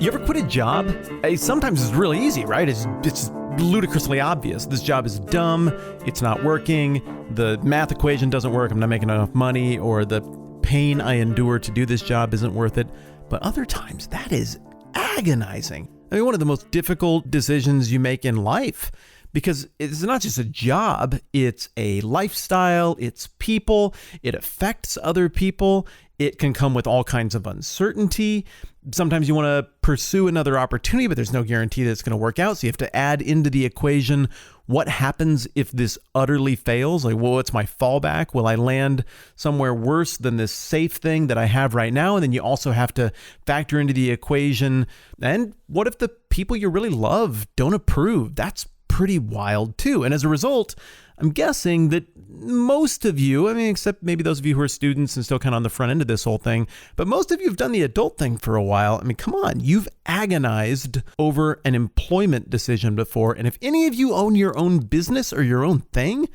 You ever quit a job? Sometimes it's really easy, right? It's ludicrously obvious. This job is dumb. It's not working. The math equation doesn't work. I'm not making enough money, or the pain I endure to do this job isn't worth it. But other times, that is agonizing. I mean, one of the most difficult decisions you make in life, because it's not just a job, it's a lifestyle, it's people, it affects other people, it can come with all kinds of uncertainty. Sometimes you want to pursue another opportunity, but there's no guarantee that it's going to work out. So you have to add into the equation, what happens if this utterly fails? Like, well, what's my fallback? Will I land somewhere worse than this safe thing that I have right now? And then you also have to factor into the equation, and what if the people you really love don't approve? That's pretty wild too. And as a result, I'm guessing that most of you, I mean, except maybe those of you who are students and still kind of on the front end of this whole thing, but most of you have done the adult thing for a while. I mean, come on, you've agonized over an employment decision before. And if any of you own your own business or your own thing,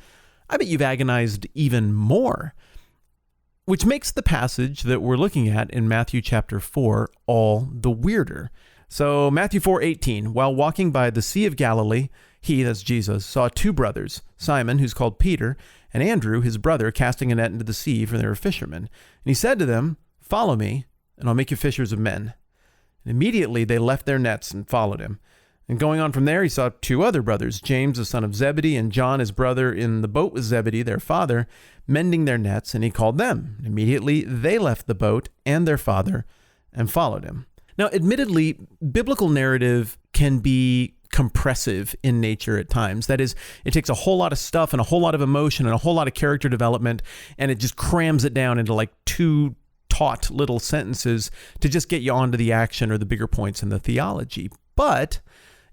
I bet you've agonized even more. Which makes the passage that we're looking at in Matthew chapter 4 all the weirder. So Matthew 4:18, while walking by the Sea of Galilee, he, that's Jesus, saw two brothers, Simon, who's called Peter, and Andrew, his brother, casting a net into the sea, for they were fishermen. And he said to them, "Follow me, and I'll make you fishers of men." And immediately they left their nets and followed him. And going on from there, he saw two other brothers, James, the son of Zebedee, and John, his brother, in the boat with Zebedee, their father, mending their nets, and he called them. And immediately they left the boat and their father and followed him. Now, admittedly, biblical narrative can be compressive in nature at times. That is, it takes a whole lot of stuff and a whole lot of emotion and a whole lot of character development, and it just crams it down into like two taut little sentences to just get you onto the action or the bigger points in the theology. But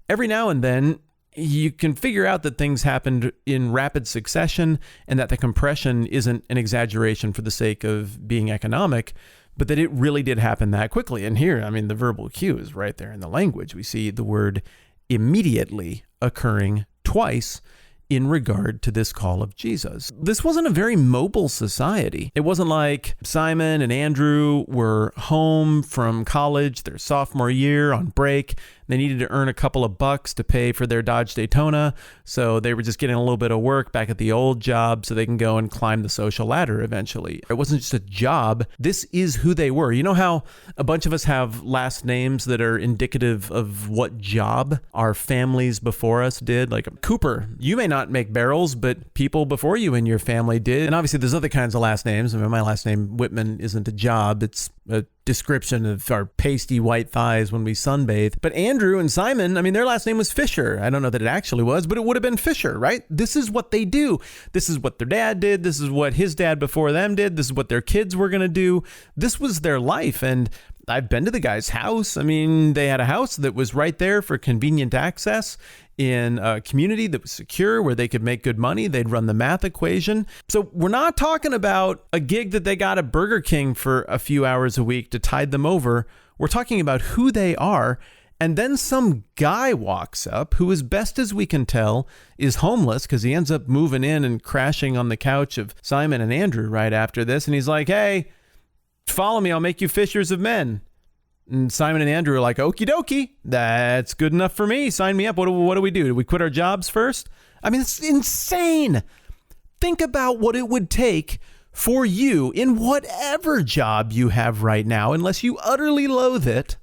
every now and then, you can figure out that things happened in rapid succession and that the compression isn't an exaggeration for the sake of being economic, but that it really did happen that quickly. And here, I mean, the verbal cue is right there in the language. We see the word immediately occurring twice in regard to this call of Jesus. This wasn't a very mobile society. It wasn't like Simon and Andrew were home from college their sophomore year on break. They needed to earn a couple of bucks to pay for their Dodge Daytona, so they were just getting a little bit of work back at the old job so they can go and climb the social ladder eventually. It wasn't just a job. This is who they were. You know how a bunch of us have last names that are indicative of what job our families before us did? Like Cooper, you may not make barrels, but people before you in your family did. And obviously there's other kinds of last names. I mean, my last name, Whitman, isn't a job. It's a description of our pasty white thighs when we sunbathe. But Andrew and Simon, I mean, their last name was Fisher. I don't know that it actually was, but it would have been Fisher, right? This is what they do. This is what their dad did. This is what his dad before them did. This is what their kids were going to do. This was their life. And I've been to the guy's house. I mean, they had a house that was right there for convenient access in a community that was secure where they could make good money. They'd run the math equation. So we're not talking about a gig that they got at Burger King for a few hours a week to tide them over. We're talking about who they are. And then some guy walks up who, as best as we can tell, is homeless because he ends up moving in and crashing on the couch of Simon and Andrew right after this. And he's like, "Hey, follow me. I'll make you fishers of men." And Simon and Andrew are like, "Okie dokie, that's good enough for me. Sign me up. What do we do? Do we quit our jobs first?" I mean, it's insane. Think about what it would take for you in whatever job you have right now, unless you utterly loathe it,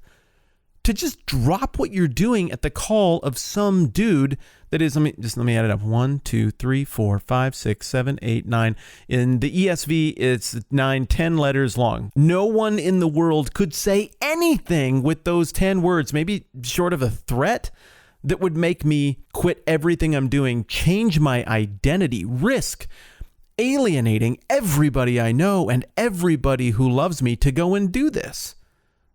to just drop what you're doing at the call of some dude that is, let me add it up. 1, 2, 3, 4, 5, 6, 7, 8, 9. In the ESV, it's 9, 10 letters long. No one in the world could say anything with those 10 words, maybe short of a threat, that would make me quit everything I'm doing, change my identity, risk alienating everybody I know and everybody who loves me to go and do this.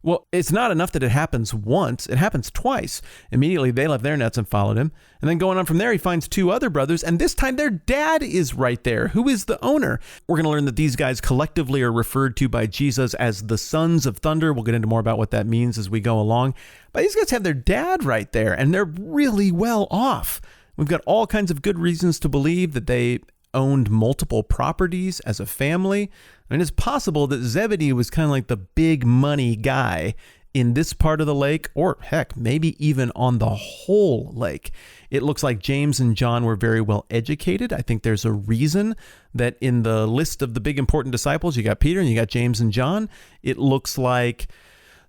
Well, it's not enough that it happens once. It happens twice. Immediately, they left their nets and followed him. And then going on from there, he finds two other brothers. And this time, their dad is right there. Who is the owner? We're going to learn that these guys collectively are referred to by Jesus as the sons of thunder. We'll get into more about what that means as we go along. But these guys have their dad right there, and they're really well off. We've got all kinds of good reasons to believe that they owned multiple properties as a family. I mean, it's possible that Zebedee was kind of like the big money guy in this part of the lake, or heck, maybe even on the whole lake. It looks like James and John were very well educated. I think there's a reason that in the list of the big important disciples, you got Peter and you got James and John. It looks like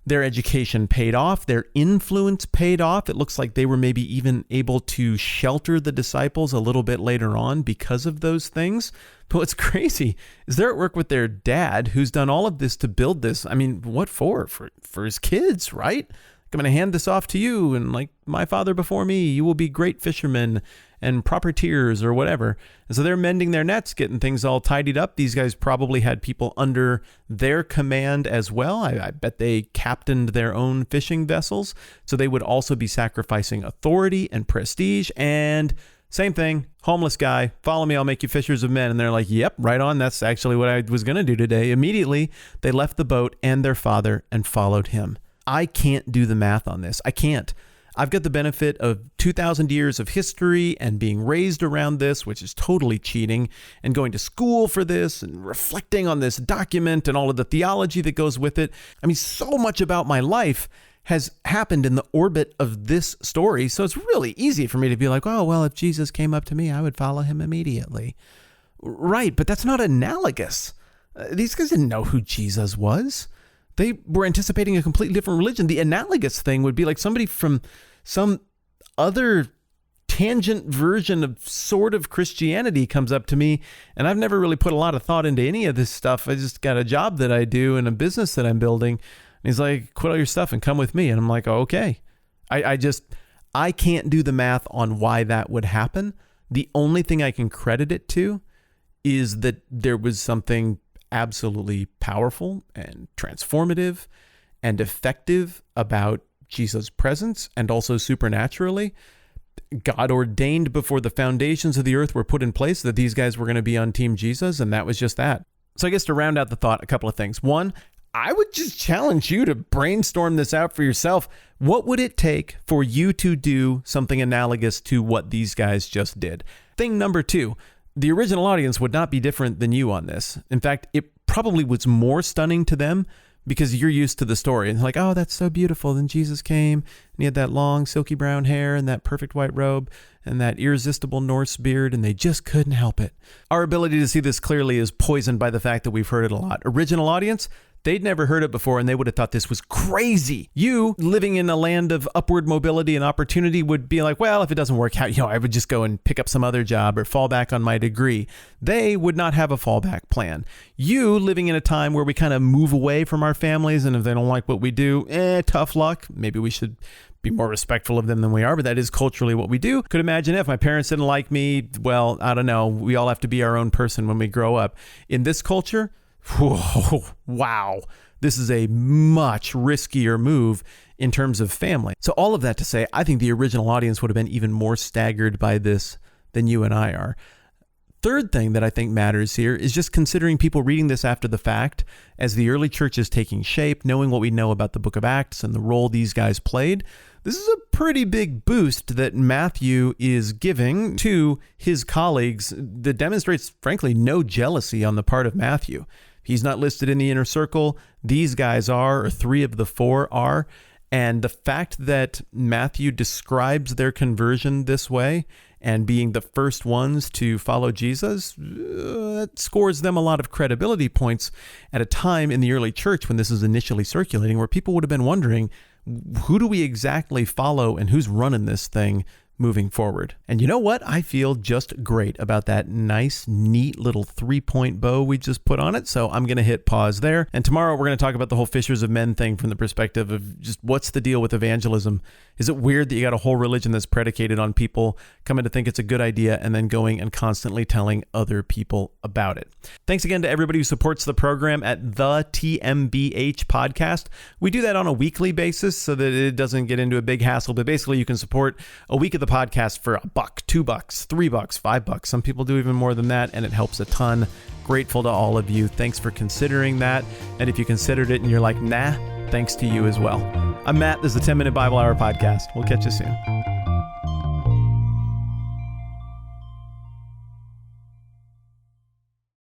their education paid off. Their influence paid off. It looks like they were maybe even able to shelter the disciples a little bit later on because of those things. But what's crazy is they're at work with their dad, who's done all of this to build this. I mean, what for? For his kids, right? I'm going to hand this off to you, and like my father before me, you will be great fishermen and profiteers or whatever. And so they're mending their nets, getting things all tidied up. These guys probably had people under their command as well. I bet they captained their own fishing vessels. So they would also be sacrificing authority and prestige. And same thing, homeless guy, follow me, I'll make you fishers of men. And they're like, yep, right on. That's actually what I was going to do today. Immediately, they left the boat and their father and followed him. I can't do the math on this. I can't. I've got the benefit of 2,000 years of history and being raised around this, which is totally cheating, and going to school for this and reflecting on this document and all of the theology that goes with it. I mean, so much about my life has happened in the orbit of this story. So it's really easy for me to be like, oh, well, if Jesus came up to me, I would follow him immediately. Right, but that's not analogous. These guys didn't know who Jesus was. They were anticipating a completely different religion. The analogous thing would be like somebody from some other tangent version of sort of Christianity comes up to me, and I've never really put a lot of thought into any of this stuff. I just got a job that I do and a business that I'm building. And he's like, quit all your stuff and come with me. And I'm like, oh, okay. I can't do the math on why that would happen. The only thing I can credit it to is that there was something absolutely powerful and transformative and effective about Jesus' presence, and also supernaturally. God ordained before the foundations of the earth were put in place that these guys were going to be on Team Jesus, and that was just that. So I guess to round out the thought, a couple of things. One, I would just challenge you to brainstorm this out for yourself. What would it take for you to do something analogous to what these guys just did? Thing number two, the original audience would not be different than you on this. In fact, it probably was more stunning to them because you're used to the story. And like, oh, that's so beautiful. Then Jesus came and he had that long silky brown hair and that perfect white robe and that irresistible Norse beard, and they just couldn't help it. Our ability to see this clearly is poisoned by the fact that we've heard it a lot. Original audience, they'd never heard it before, and they would have thought this was crazy. You, living in a land of upward mobility and opportunity, would be like, well, if it doesn't work out, I would just go and pick up some other job or fall back on my degree. They would not have a fallback plan. You, living in a time where we kind of move away from our families, and if they don't like what we do, tough luck. Maybe we should be more respectful of them than we are, but that is culturally what we do. Could imagine if my parents didn't like me, well, I don't know. We all have to be our own person when we grow up. In this culture, whoa, wow, this is a much riskier move in terms of family. So all of that to say, I think the original audience would have been even more staggered by this than you and I are. Third thing that I think matters here is just considering people reading this after the fact, as the early church is taking shape, knowing what we know about the book of Acts and the role these guys played. This is a pretty big boost that Matthew is giving to his colleagues that demonstrates, frankly, no jealousy on the part of Matthew. He's not listed in the inner circle. These guys are, or 3 of the 4 are. And the fact that Matthew describes their conversion this way and being the first ones to follow Jesus, that scores them a lot of credibility points at a time in the early church when this is initially circulating, where people would have been wondering, who do we exactly follow and who's running this thing moving forward? And you know what? I feel just great about that nice, neat little 3-point bow we just put on it. So I'm going to hit pause there. And tomorrow we're going to talk about the whole fishers of men thing from the perspective of just what's the deal with evangelism? Is it weird that you got a whole religion that's predicated on people coming to think it's a good idea and then going and constantly telling other people about it? Thanks again to everybody who supports the program at the TMBH podcast. We do that on a weekly basis so that it doesn't get into a big hassle, but basically you can support a week of the podcast for $1, $2, $3, $5. Some people do even more than that, and it helps a ton. Grateful to all of you. Thanks for considering that. And if you considered it and you're like, nah, thanks to you as well. I'm Matt. This is the 10-Minute Bible Hour podcast. We'll catch you soon.